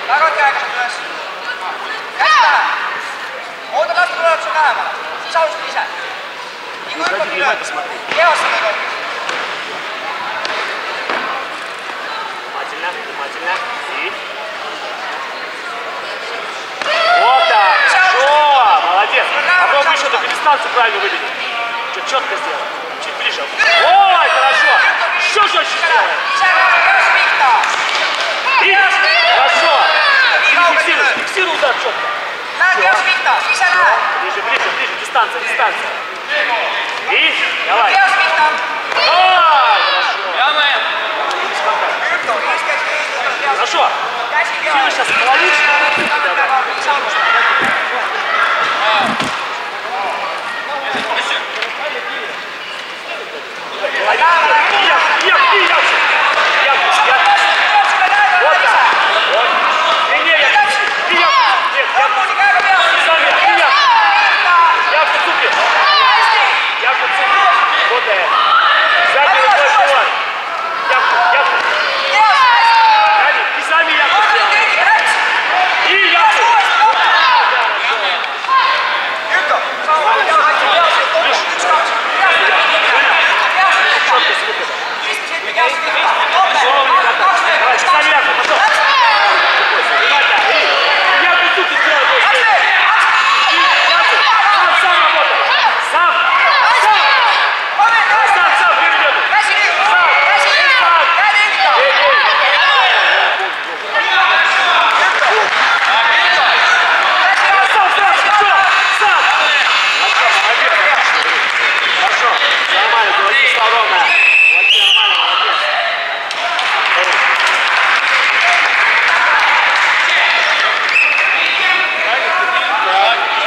Tagant käekäsed üles. Käsi taha. Oota lasta tuleb su lähemale. Siis alustad ise. Nii kui hüppab nii lööd. Kehasse lööd hoopis. Внимательно. И. Вот так. Хорошо. Молодец. Попробуй еще только дистанцию правильно выведить. Чуть четко сделай. Чуть ближе. Ой, хорошо. Еще жестче сделай. И. Хорошо. Фиксируй удар четко. Ближе. Дистанция. И. Давай. Хорошо. Сила сейчас половина.